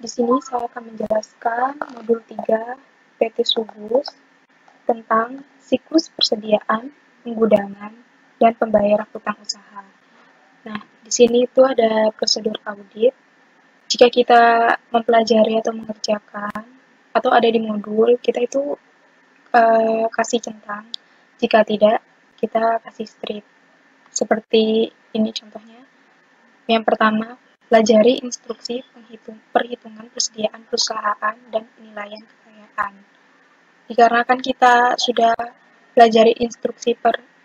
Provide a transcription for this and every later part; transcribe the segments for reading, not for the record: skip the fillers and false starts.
Di sini saya akan menjelaskan modul 3 PT Subus tentang siklus persediaan, penggudangan, dan pembayaran hutang usaha. Nah, di sini itu ada prosedur audit. Jika kita mempelajari atau mengerjakan atau ada di modul, kita itu kasih centang. Jika tidak, kita kasih strip. Seperti ini contohnya. Yang pertama, pelajari instruksi perhitungan persediaan perusahaan dan penilaian kekayaan. Dikarenakan kita sudah pelajari instruksi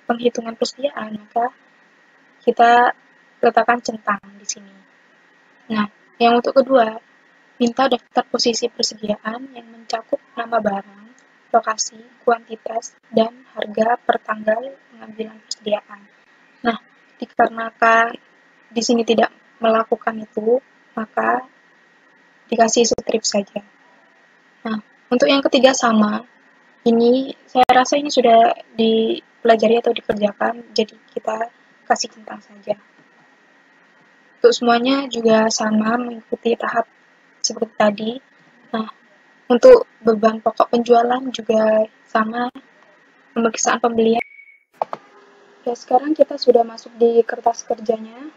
penghitungan persediaan, maka kita letakkan centang di sini. Nah, yang untuk kedua, minta daftar posisi persediaan yang mencakup nama barang, lokasi, kuantitas, dan harga per tanggal pengambilan persediaan. Nah, dikarenakan di sini tidak melakukan itu, maka dikasih strip saja. Nah, untuk yang ketiga sama, ini saya rasa ini sudah dipelajari atau dikerjakan, jadi kita kasih centang saja. Untuk semuanya juga sama, mengikuti tahap seperti tadi. Nah, untuk beban pokok penjualan juga sama, pemeriksaan pembelian. Ya, sekarang kita sudah masuk di kertas kerjanya.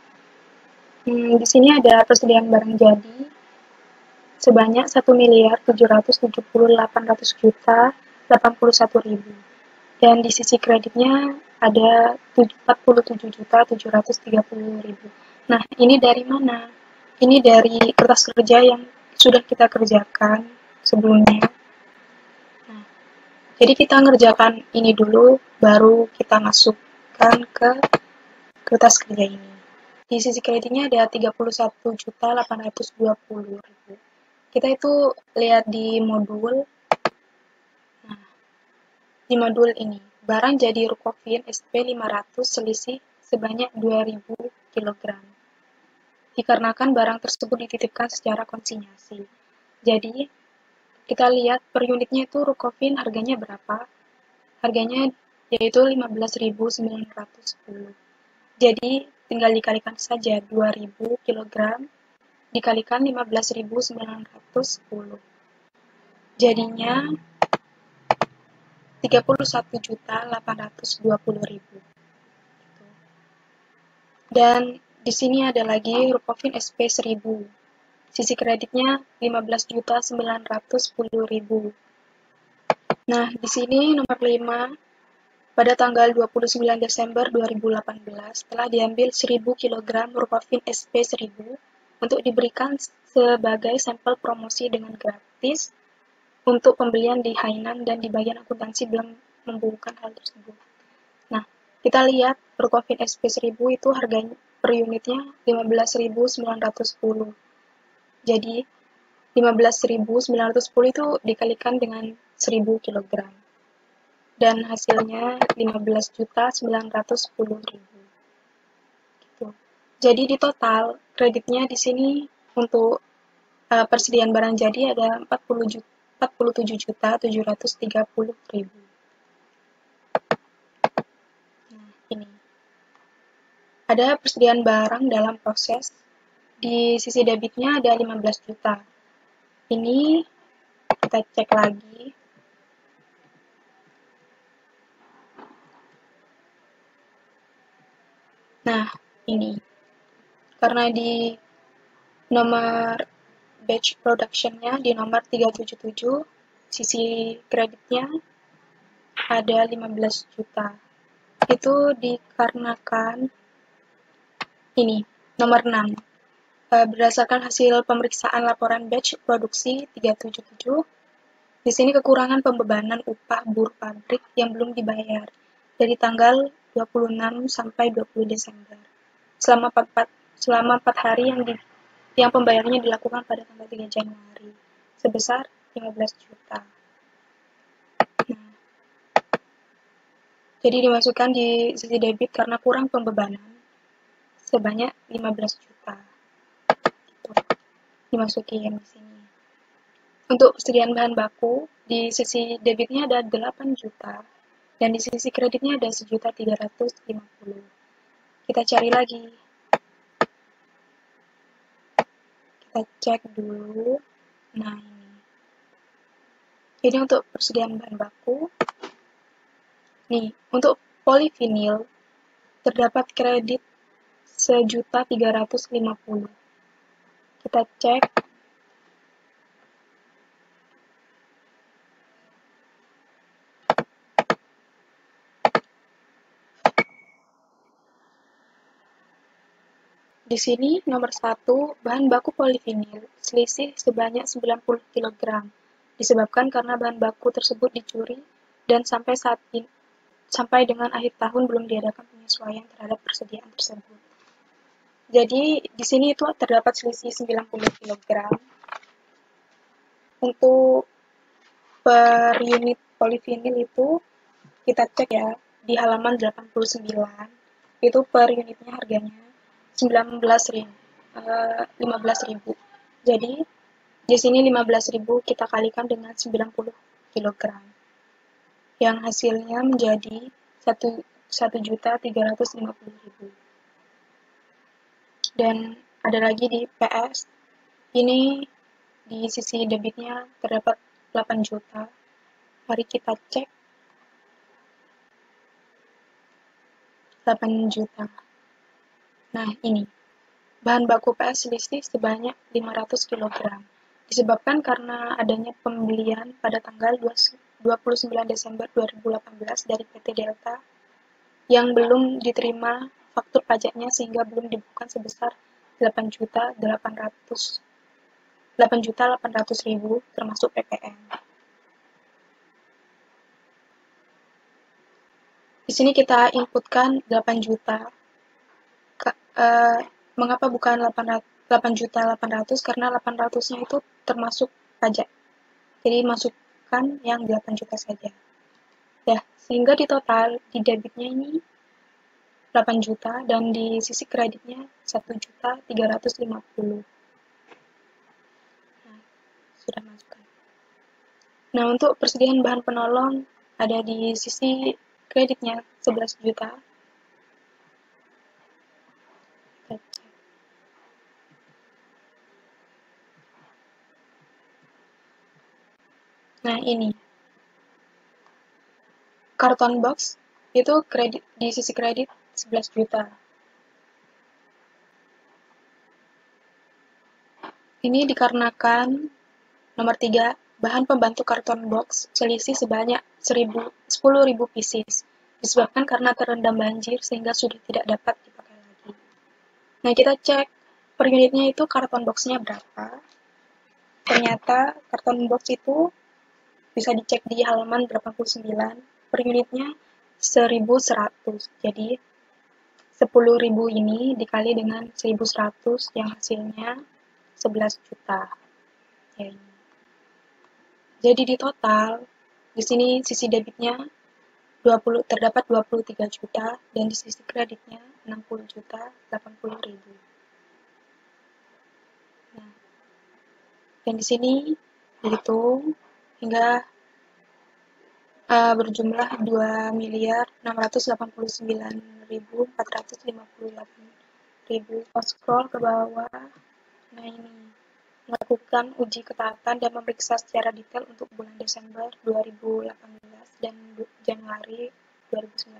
Di sini ada persediaan barang jadi sebanyak 1.778.800.081.000. Dan di sisi kreditnya ada 47.730.000. Nah, ini dari mana? Ini dari kertas kerja yang sudah kita kerjakan sebelumnya. Nah, jadi kita ngerjakan ini dulu, baru kita masukkan ke kertas kerja ini. Di sisi kreditnya ada 31.820.000. Kita itu lihat di modul. Nah, di modul ini, barang jadi Rukofin SP 500 selisih sebanyak 2.000 kg. Dikarenakan barang tersebut dititipkan secara konsinyasi. Jadi, kita lihat per unitnya itu Rukofin harganya berapa? Harganya yaitu 15.910. Jadi, tinggal dikalikan saja 2.000 kg dikalikan 15.910. Jadinya 31.820.000. Dan di sini ada lagi Rukofin SP 1000. Sisi kreditnya 15.910.000. Nah, di sini nomor 5 pada tanggal 29 Desember 2018 telah diambil 1.000 kg Rukofin SP 1000 untuk diberikan sebagai sampel promosi dengan gratis untuk pembelian di Hainan dan di bagian akuntansi belum membukukan hal tersebut. Nah, kita lihat Rukofin SP 1000 itu harganya per unitnya 15.910. Jadi 15.910 itu dikalikan dengan 1.000 kg. Dan hasilnya 15.910.000. Gitu. Jadi di total kreditnya di sini untuk persediaan barang jadi ada 47.730.000. Nah, ini. Ada persediaan barang dalam proses. Di sisi debitnya ada 15 juta. Ini kita cek lagi. Nah, ini. Karena di nomor batch production-nya di nomor 377, sisi kreditnya ada 15 juta. Itu dikarenakan ini, nomor 6. Berdasarkan hasil pemeriksaan laporan batch produksi 377, di sini kekurangan pembebanan upah buruh pabrik yang belum dibayar dari tanggal 26 sampai 20 Desember. Selama 4 hari yang pembayarannya dilakukan pada tanggal 3 Januari sebesar 15 juta. Nah, jadi dimasukkan di sisi debit karena kurang pembebanan sebanyak 15 juta. Gitu. Dimasukin di sini. Untuk persediaan bahan baku, di sisi debitnya ada 8 juta dan di sisi kreditnya ada 1.350. Kita cari lagi. Kita kita cek dulu. Nah, ini untuk persediaan bahan baku. Nih, untuk polivinil terdapat kredit 1.350.000. Kita cek. Di sini nomor 1, bahan baku polivinil, selisih sebanyak 90 kg, disebabkan karena bahan baku tersebut dicuri dan sampai dengan akhir tahun belum diadakan penyesuaian terhadap persediaan tersebut. Jadi di sini itu terdapat selisih 90 kg. Untuk per unit polivinil itu kita cek ya di halaman 89, itu per unitnya harganya 15.000. Jadi di sini 15.000 kita kalikan dengan 90 kg, yang hasilnya menjadi 1.350.000. Dan ada lagi di PS, ini di sisi debitnya terdapat 8 juta. Mari kita cek 8 juta. Nah, ini bahan baku PS selisih sebanyak 500 kg, disebabkan karena adanya pembelian pada tanggal 29 Desember 2018 dari PT Delta yang belum diterima faktur pajaknya sehingga belum dibukukan sebesar 8.800.000 termasuk PPN. Di sini kita inputkan 8 juta. Mengapa bukan 8.800.000? Karena 800-nya itu termasuk pajak. Jadi masukkan yang 8 juta saja. Ya, sehingga di total di debitnya ini 8 juta dan di sisi kreditnya 1.350.000. Nah, sudah masukkan. Nah, untuk persediaan bahan penolong ada di sisi kreditnya 11 juta. Nah, ini karton box itu kredit di sisi kredit 11 juta. Ini dikarenakan nomor 3, bahan pembantu karton box selisih sebanyak 10.000 pieces, disebabkan karena terendam banjir sehingga sudah tidak dapat dipakai lagi. Nah, kita cek per unitnya itu karton boxnya berapa. Ternyata karton box itu bisa dicek di halaman 89, per unitnya 1.100. Jadi 10.000 ini dikali dengan 1.100 yang hasilnya 11 juta. Ya, ini. Jadi di total di sini sisi debitnya terdapat 23 juta dan di sisi kreditnya 60 juta 80.000. Nah, dan di sini dihitung hingga berjumlah 2.689.458.000. Scroll ke bawah. Nah, ini melakukan uji ketaatan dan memeriksa secara detail untuk bulan Desember 2018 dan Januari 2019.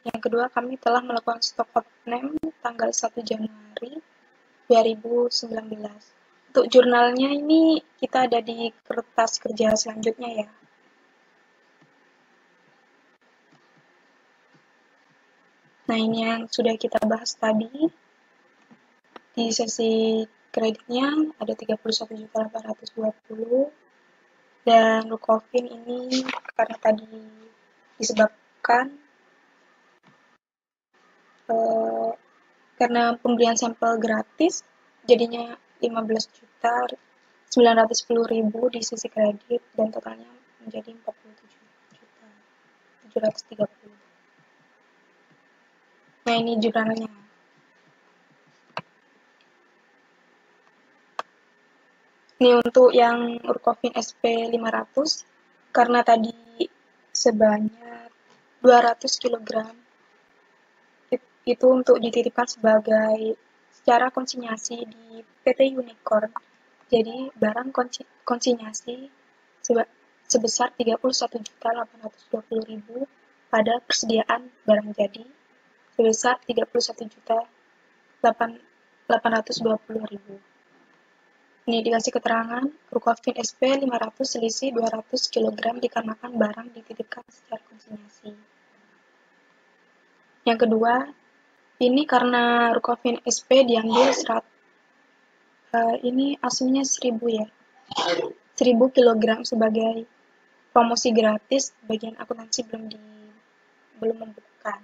Yang kedua, kami telah melakukan stock of name tanggal 1 Januari 2019. Untuk jurnalnya ini kita ada di kertas kerja selanjutnya ya. Nah, ini yang sudah kita bahas tadi. Di sesi kreditnya ada 31.820 dan Rukofin ini karena tadi disebabkan karena pembelian sampel gratis jadinya 15.910.000 di sisi kredit dan totalnya menjadi 47.730. Nah, ini jurnalnya. Ini untuk yang Urkofin SP 500 karena tadi sebanyak 200 kg itu untuk dititipkan sebagai secara konsinyasi di PT Unicorn. Jadi barang konsinyasi sebesar 31.820.000 pada persediaan barang jadi sebesar 31.820.000. Ini dikasih keterangan, Rukavin SP 500 selisih 200 kg dikarenakan barang dititipkan secara konsinyasi. Yang kedua, ini karena Rukavin SP diambil ini aslinya 1000 ya. 1000 kg sebagai promosi gratis, bagian akuntansi belum membukukan.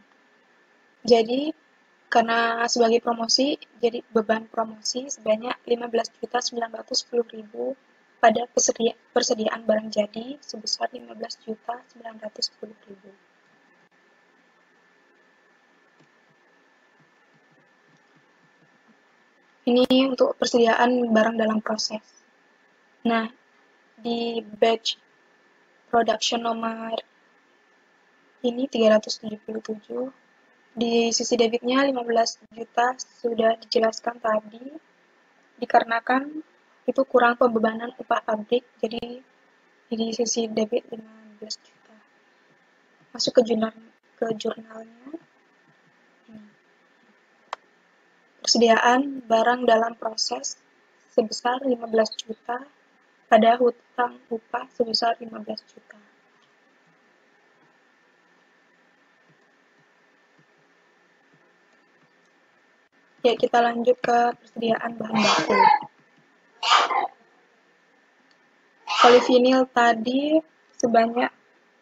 Jadi karena sebagai promosi, jadi beban promosi sebanyak 15.910.000 pada persediaan barang jadi sebesar 15.910.000. Ini untuk persediaan barang dalam proses. Nah, di batch production nomor ini 377, di sisi debitnya 15 juta sudah dijelaskan tadi, dikarenakan itu kurang pembebanan upah pabrik, jadi di sisi debit 15 juta. Masuk ke jurnalnya. Persediaan barang dalam proses sebesar 15 juta pada hutang upah sebesar 15 juta. Ya, kita lanjut ke persediaan bahan baku. Polivinil tadi sebanyak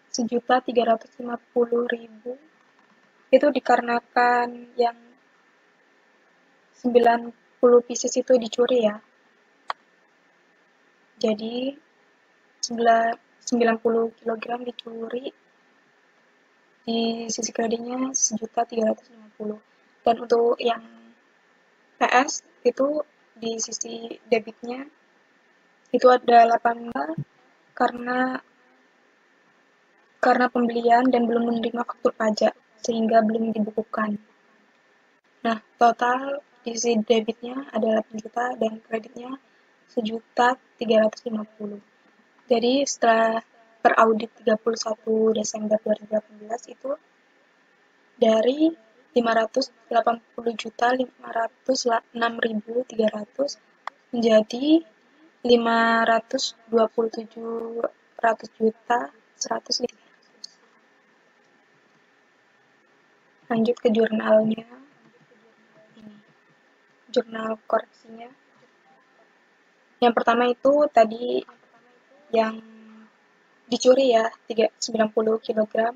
1.350.000 itu dikarenakan yang 90 pieces itu dicuri ya. Jadi 90 kg dicuri, di sisi kreditnya 1.350.000. Dan untuk yang PS itu di sisi debitnya itu ada 8 karena pembelian dan belum menerima faktur pajak sehingga belum dibukukan. Nah, total di sisi debitnya ada 8 juta dan kreditnya 1.350.000. Jadi setelah peraudit 31 Desember 2018 itu dari 580.506.300 menjadi 527.100.100. Lanjut ke jurnalnya. Ini jurnal koreksinya. Yang pertama itu tadi yang dicuri ya, 90 kg.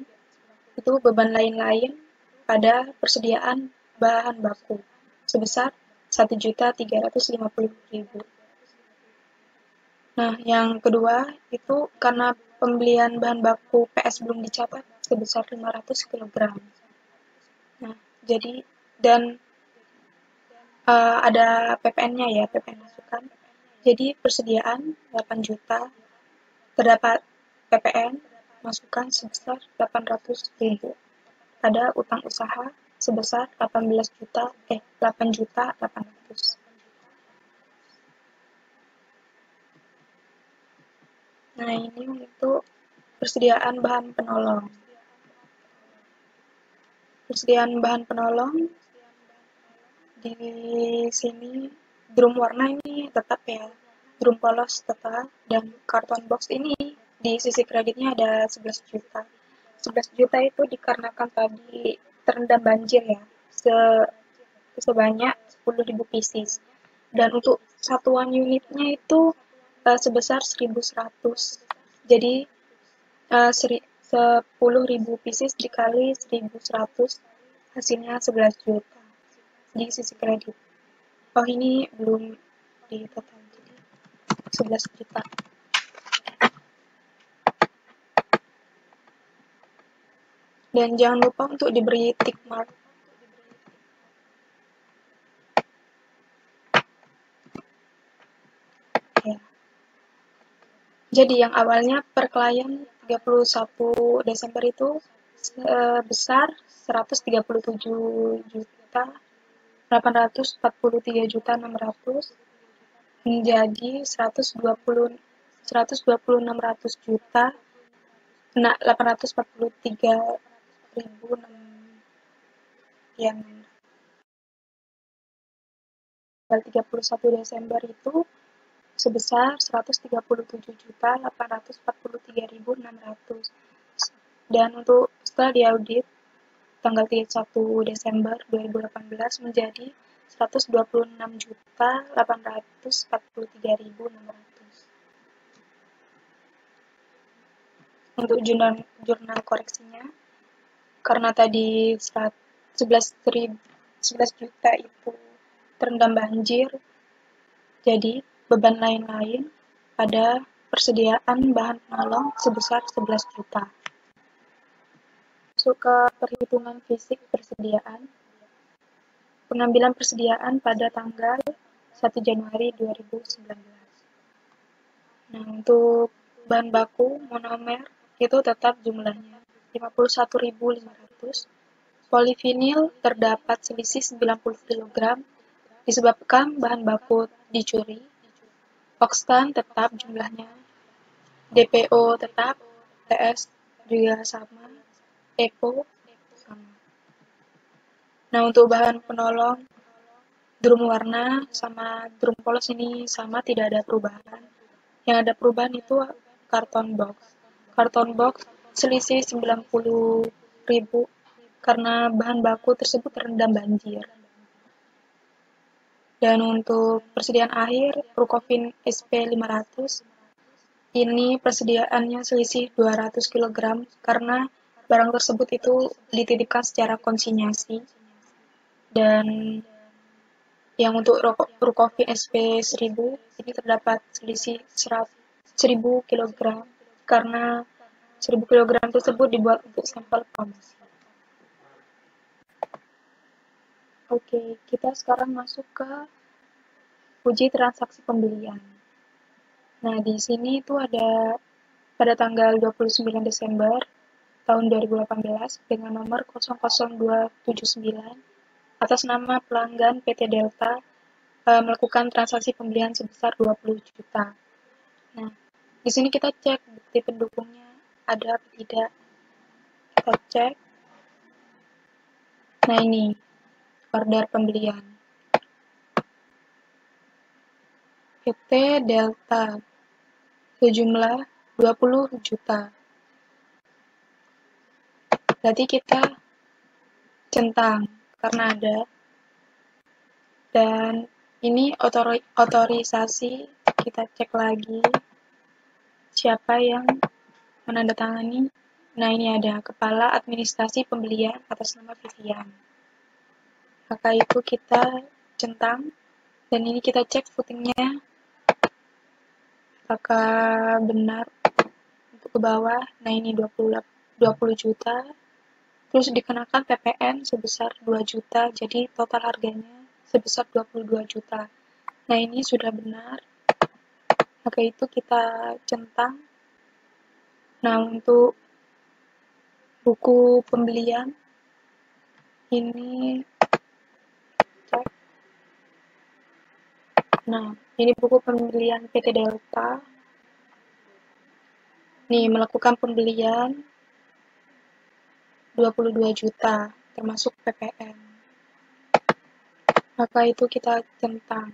Itu beban lain-lain pada persediaan bahan baku sebesar 1.350.000. Nah, yang kedua itu karena pembelian bahan baku PS belum dicatat sebesar 500 kg. Nah, jadi dan ada PPN-nya ya, PPN masukan. Jadi persediaan 8 juta, terdapat PPN masukan sebesar 800.000. Ada utang usaha sebesar 8.800.000. Nah, ini untuk persediaan bahan penolong. Persediaan bahan penolong di sini drum warna ini tetap ya, drum polos tetap, dan karton box ini di sisi kreditnya ada 11 juta. 11 juta itu dikarenakan tadi terendam banjir ya, sebanyak 10.000 pieces. Dan untuk satuan unitnya itu sebesar 1.100. Jadi 10.000 pieces dikali 1.100 hasilnya 11 juta di sisi kredit. Oh, ini belum di total, jadi 11 juta. Dan jangan lupa untuk diberi tick mark. Ya. Jadi yang awalnya per klien 31 Desember itu sebesar 137 juta 843.600.000 menjadi 126.600 juta, 843.000 yang tanggal 31 Desember itu sebesar 137.843.600. Dan untuk setelah diaudit tanggal 31 Desember 2018 menjadi 126.843.600. Untuk jurnal koreksinya, karena tadi 11 juta itu terendam banjir, jadi beban lain-lain pada persediaan bahan penolong sebesar 11 juta. Masuk ke perhitungan fisik persediaan. Pengambilan persediaan pada tanggal 1 Januari 2019. Nah, untuk bahan baku monomer itu tetap jumlahnya 51.500. Polivinil terdapat selisih 90 kg disebabkan bahan baku dicuri. Oxtan tetap jumlahnya. DPO tetap, TS juga sama, EPO sama. Nah, untuk bahan penolong, drum warna sama drum polos ini sama, tidak ada perubahan. Yang ada perubahan itu karton box. Karton box selisih 90.000 karena bahan baku tersebut terendam banjir. Dan untuk persediaan air, Rukofin SP 500, ini persediaannya selisih 200 kg karena barang tersebut itu dititipkan secara konsinyasi. Dan yang untuk Rukofin SP 1000 ini terdapat selisih 1000 kg karena 1000 kg tersebut dibuat untuk sampel promosi. Oke, kita sekarang masuk ke uji transaksi pembelian. Nah, di sini itu ada pada tanggal 29 Desember tahun 2018 dengan nomor 00279 atas nama pelanggan PT Delta melakukan transaksi pembelian sebesar 20 juta. Nah, di sini kita cek bukti pendukungnya ada atau tidak. Kita cek. Nah, ini order pembelian. PT Delta sejumlah 20 juta. Berarti kita centang karena ada. Dan ini otorisasi, kita cek lagi siapa yang menandatangani. Nah, ini ada Kepala Administrasi Pembelian atas nama Vivian. Maka itu kita centang, dan ini kita cek footingnya apakah benar untuk ke bawah. Nah, ini 20 juta, terus dikenakan PPN sebesar 2 juta, jadi total harganya sebesar 22 juta. Nah, ini sudah benar, maka itu kita centang. Nah, untuk buku pembelian ini cek. Nah, ini buku pembelian PT Delta. Nih, melakukan pembelian 22 juta termasuk PPN. Maka itu kita centang.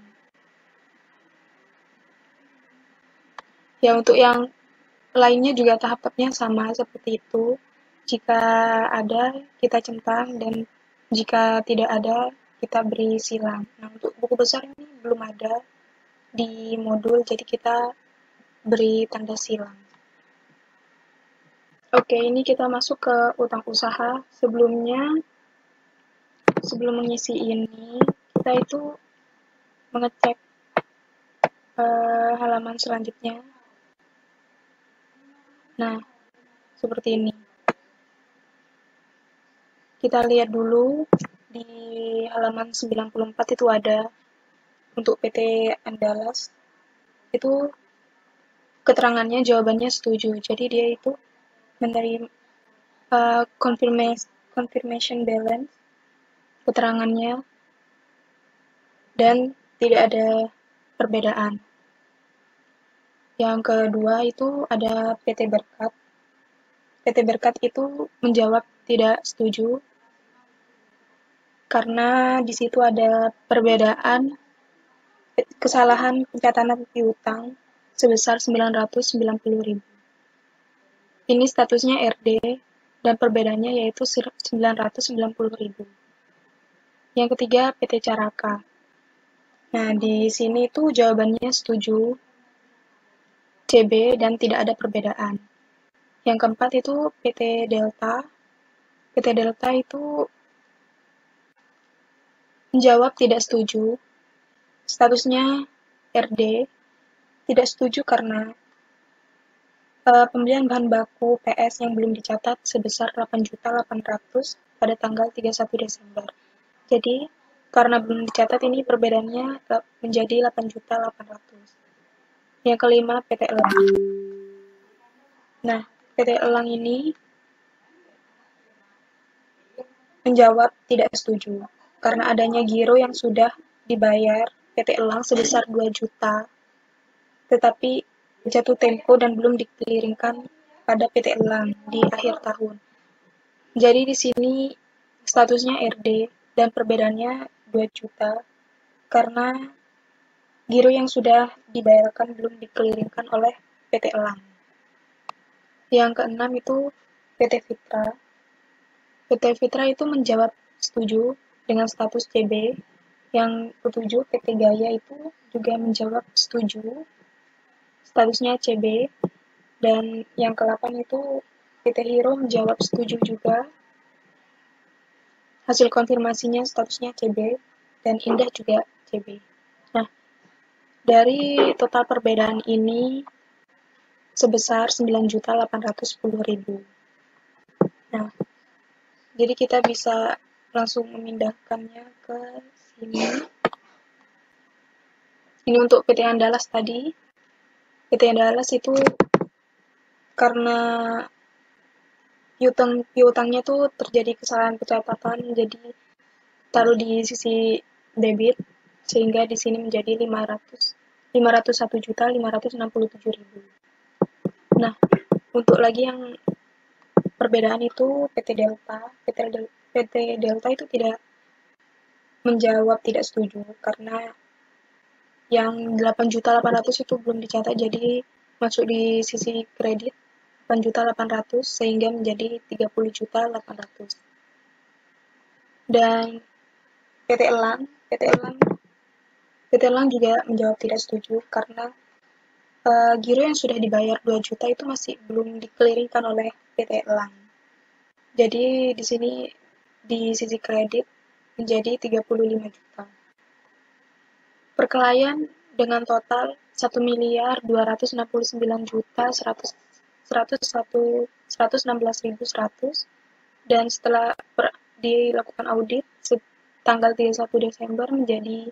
Ya, untuk yang lainnya juga tahapnya sama seperti itu. Jika ada, kita centang, dan jika tidak ada, kita beri silang. Nah, untuk buku besar ini belum ada di modul, jadi kita beri tanda silang. Oke, ini kita masuk ke utang usaha. Sebelum mengisi ini, kita itu mengecek halaman selanjutnya. Nah, seperti ini. Kita lihat dulu di halaman 94 itu ada untuk PT Andalas. Itu keterangannya, jawabannya setuju. Jadi dia itu menerima confirmation balance, keterangannya dan tidak ada perbedaan. Yang kedua itu ada PT Berkat. PT Berkat itu menjawab tidak setuju karena di situ ada perbedaan kesalahan pencatatan piutang sebesar 990.000. Ini statusnya RD dan perbedaannya yaitu 990.000. Yang ketiga PT Caraka. Nah, di sini tuh jawabannya setuju CB dan tidak ada perbedaan. Yang keempat itu PT Delta. PT Delta itu menjawab tidak setuju. Statusnya RD. Tidak setuju karena pembelian bahan baku PS yang belum dicatat sebesar 8.800.000 pada tanggal 31 Desember. Jadi, karena belum dicatat ini perbedaannya menjadi 8.800.000. Yang kelima, PT Elang. Nah, PT Elang ini menjawab tidak setuju karena adanya giro yang sudah dibayar PT Elang sebesar 2 juta, tetapi jatuh tempo dan belum dikeliringkan pada PT Elang di akhir tahun. Jadi di sini statusnya RD dan perbedaannya 2 juta karena giro yang sudah dibayarkan belum dikeliringkan oleh PT Elang. Yang keenam itu PT Fitra. PT Fitra itu menjawab setuju dengan status CB. Yang ketujuh PT Gaya itu juga menjawab setuju, statusnya CB. Dan yang ke-8 itu PT Hero menjawab setuju juga, hasil konfirmasinya statusnya CB, dan Indah juga CB. Nah, dari total perbedaan ini sebesar 9.810.000. Nah, jadi kita bisa langsung memindahkannya ke sini. Ini untuk PT Andalas tadi. PT Andalas itu karena piutangnya tuh terjadi kesalahan pencatatan, jadi taruh di sisi debit sehingga di sini menjadi 501.567.000. Nah, untuk lagi yang perbedaan itu PT Delta. PT Delta itu tidak menjawab tidak setuju karena yang 8.800.000 itu belum dicatat, jadi masuk di sisi kredit 8.800.000 sehingga menjadi 30.800.000. Dan PT Elang juga menjawab tidak setuju karena giro yang sudah dibayar 2 juta itu masih belum dikeliringkan oleh PT Elang. Jadi di sini di sisi kredit menjadi 35 juta. Perkelahian dengan total 1.269.116.100 dan setelah dilakukan audit tanggal 31 Desember menjadi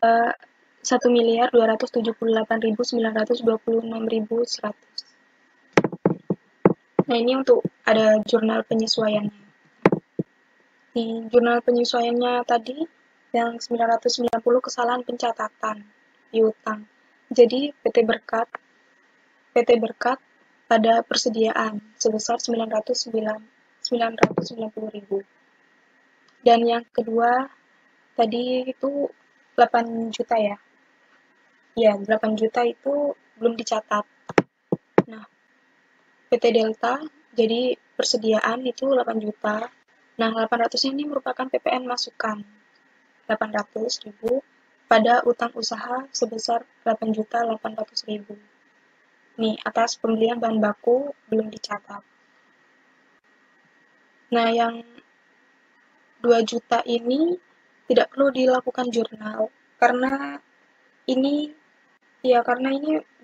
1.278.926.100. Nah, ini untuk ada jurnal penyesuaiannya. Di jurnal penyesuaiannya tadi yang 990 kesalahan pencatatan piutang. Jadi PT Berkat pada persediaan sebesar 990.000. Dan yang kedua tadi itu 8 juta ya. Ya, 8 juta itu belum dicatat. Nah, PT Delta jadi persediaan itu 8 juta. Nah, 800 ini merupakan PPN masukan. 800.000 pada utang usaha sebesar 8.800.000. Nih, atas pembelian bahan baku belum dicatat. Nah, yang 2 juta ini tidak perlu dilakukan jurnal karena ini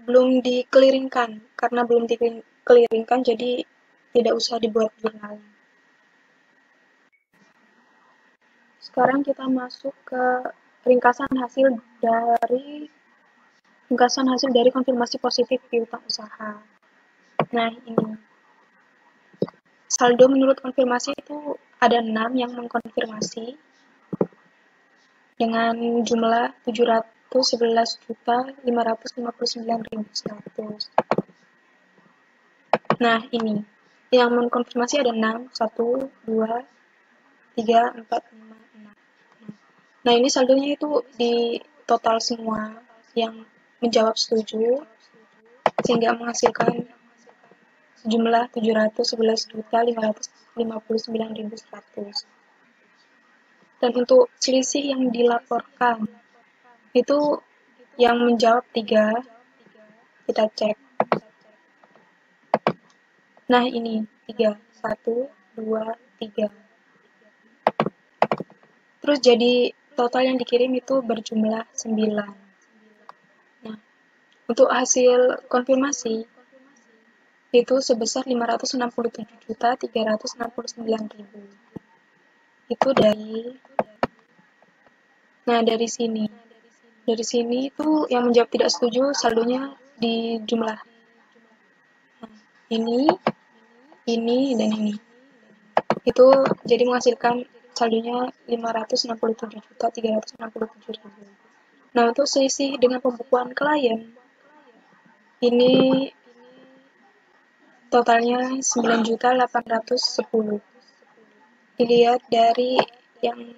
belum dikeliringkan. Karena belum dikeliringkan jadi tidak usah dibuat jurnal. Sekarang kita masuk ke ringkasan hasil dari konfirmasi positif piutang usaha. Nah, ini saldo menurut konfirmasi itu ada 6 yang mengkonfirmasi, dengan jumlah 711.559.100. Nah, ini yang mengkonfirmasi ada 6, 1, 2, 3, 4, 5, 6. Nah, ini saldonya itu di total semua yang menjawab setuju, sehingga menghasilkan sejumlah 711.559.100. Dan untuk selisih yang dilaporkan, itu yang menjawab 3, kita cek. Nah, ini 3, 1, 2, 3. Terus jadi total yang dikirim itu berjumlah 9. Nah, untuk hasil konfirmasi itu sebesar 567.369.000. Itu dari sini. Dari sini itu yang menjawab tidak setuju saldonya di jumlah. Nah, ini, dan ini. Itu jadi menghasilkan saldonya 567.367.000. Nah, untuk selisih dengan pembukuan klien, ini totalnya 9.810. Dilihat dari yang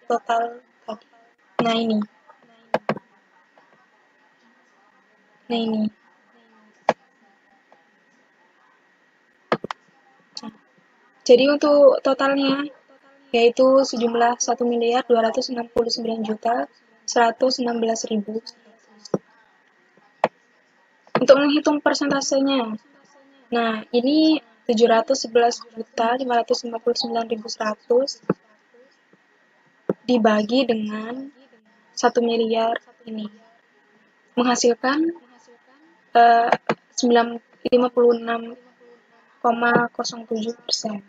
total tadi. Nah, ini. Jadi untuk totalnya yaitu sejumlah 1.269.116.000. Untuk menghitung persentasenya, nah ini 711.559.100 dibagi dengan 1 miliar ini menghasilkan 56,07%.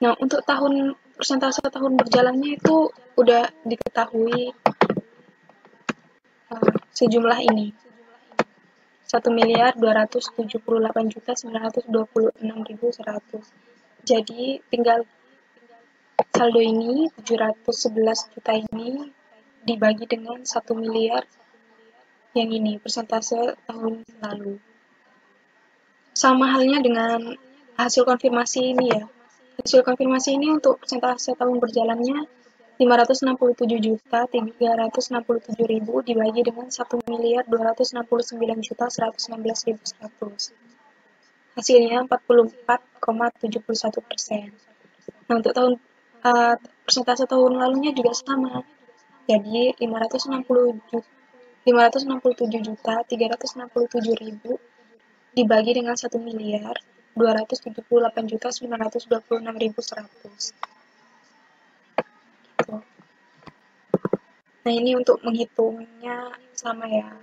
Nah, untuk persentase tahun berjalannya itu udah diketahui sejumlah ini. 1.278.926.100. Jadi tinggal saldo ini 711 juta ini dibagi dengan 1 miliar yang ini, persentase tahun lalu. Sama halnya dengan hasil konfirmasi ini ya. Hasil konfirmasi ini untuk persentase tahun berjalannya 567.367.000 dibagi dengan 1.269.116.100. Hasilnya 44,71%. Nah, untuk persentase tahun lalunya juga sama. Jadi 567.367.000 dibagi dengan 1.278.926.100. Gitu. Nah, ini untuk menghitungnya sama ya.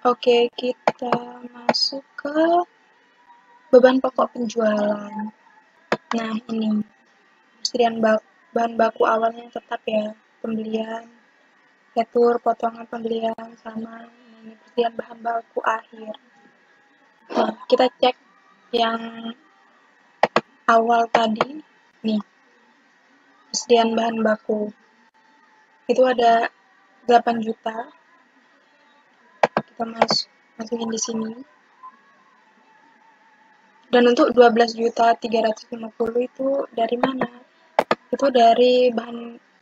Oke, kita masuk ke beban pokok penjualan. Nah, ini persediaan bahan baku awalnya tetap ya, pembelian, retur, potongan pembelian, sama ini persediaan bahan baku akhir. Nah, kita cek yang awal tadi, nih, persediaan bahan baku. Itu ada 8 juta. Kita masukin di sini. Dan untuk 12.350 itu dari mana? Itu dari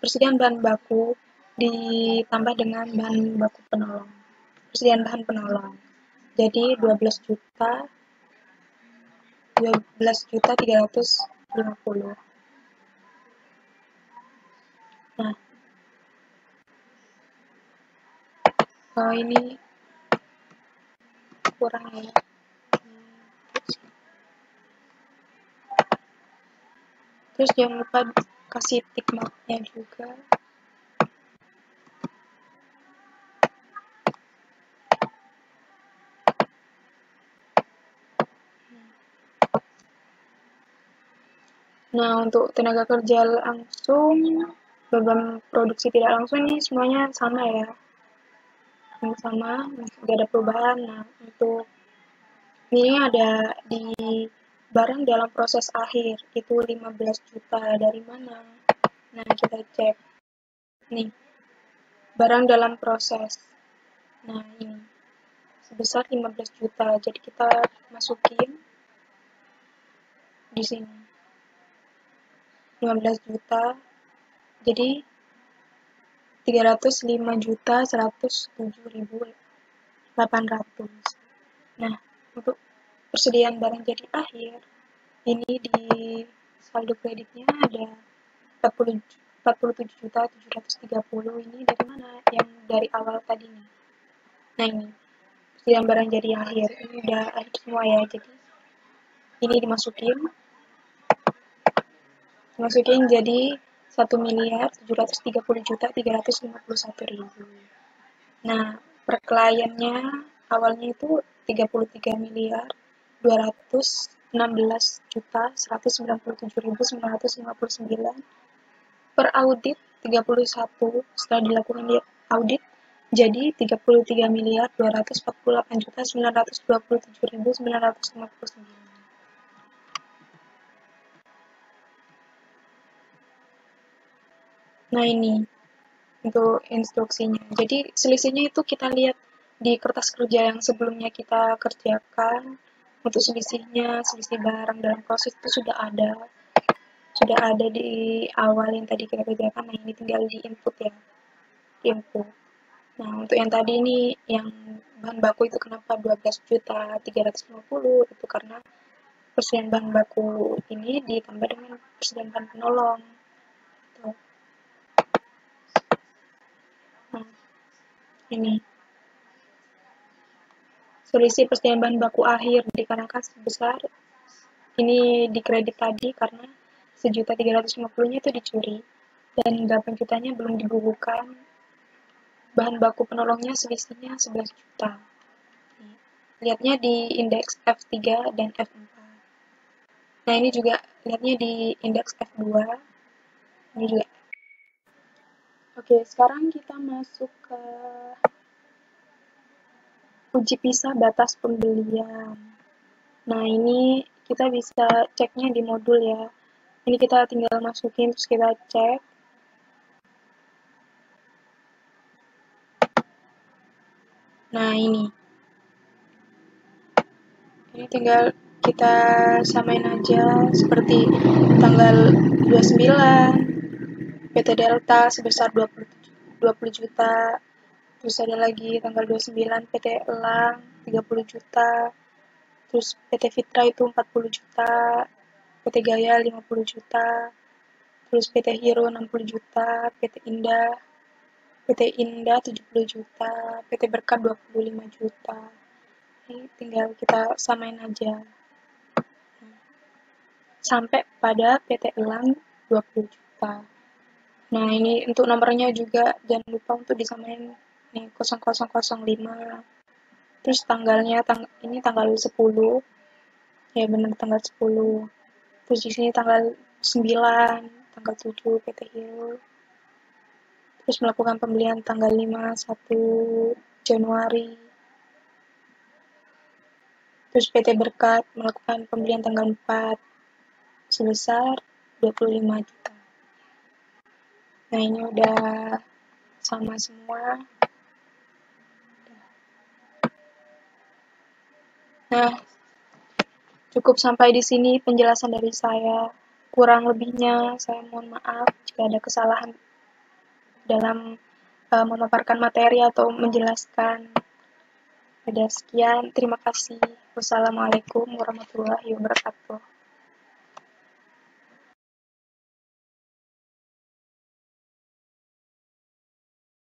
persediaan bahan baku ditambah dengan bahan baku penolong. Persediaan bahan penolong. Jadi 12.350. Nah, ini kurang ya. Terus jangan lupa kasih tick marknya juga. Nah, untuk tenaga kerja langsung, beban produksi tidak langsung ini semuanya sama ya. Yang sama, tidak ada perubahan. Nah, untuk ini ada di barang dalam proses akhir, itu 15 juta. Dari mana? Nah, kita cek. Nih, barang dalam proses. Nah, ini sebesar 15 juta. Jadi kita masukin di sini 15 juta. Jadi 305.107.800. Nah, untuk persediaan barang jadi akhir, ini di saldo kreditnya ada 47.730. Ini dari mana? Yang dari awal tadi nih. Nah, ini persediaan barang jadi akhir. Ini udah akhir semua ya. Jadi ini dimasukin jadi 1.730.351.000. Nah, per kliennya awalnya itu 33.216.197.959. Per audit 31 setelah dilakukan di audit jadi 33.248.927.959. Nah, ini untuk instruksinya. Jadi selisihnya itu kita lihat di kertas kerja yang sebelumnya kita kerjakan. Untuk selisihnya, selisih barang dalam proses itu sudah ada di awal yang tadi kita kerjakan. Nah, ini tinggal di input ya, di input. Nah, untuk yang tadi ini yang bahan baku itu kenapa 12.350 itu karena persediaan bahan baku ini ditambah dengan persediaan bahan penolong. Nah, ini selisih persediaan bahan baku akhir dikarenakan sebesar ini di kredit tadi karena 1.350.000-nya itu dicuri dan 8 jutanya belum dibukukan. Bahan baku penolongnya selisihnya 11 juta. Lihatnya di indeks F3 dan F4. Nah, ini juga lihatnya di indeks F2. Ini juga. Oke, sekarang kita masuk ke uji pisah batas pembelian. Nah, ini kita bisa ceknya di modul ya. Ini kita tinggal masukin terus kita cek. Nah, ini tinggal kita samain aja seperti tanggal 29 PT Delta sebesar 20 juta. Terus ada lagi tanggal 29 PT Elang 30 juta. Terus PT Fitra itu 40 juta. PT Gaya 50 juta. Terus PT Hero 60 juta. PT Indah 70 juta. PT Berkat 25 juta. Ini tinggal kita samain aja sampai pada PT Elang 20 juta. Nah, ini untuk nomornya juga jangan lupa untuk disamain nih 0005. Terus tanggalnya ini tanggal 10. Ya benar tanggal 10. Terus di sini tanggal 9, tanggal 7 PT Hero. Terus melakukan pembelian tanggal 5 1 Januari. Terus PT Berkat melakukan pembelian tanggal 4 sebesar 25 juta. Nah, ini udah sama semua. Nah, cukup sampai di sini penjelasan dari saya. Kurang lebihnya saya mohon maaf jika ada kesalahan dalam memaparkan materi atau menjelaskan. Ada sekian, terima kasih. Wassalamualaikum warahmatullahi wabarakatuh.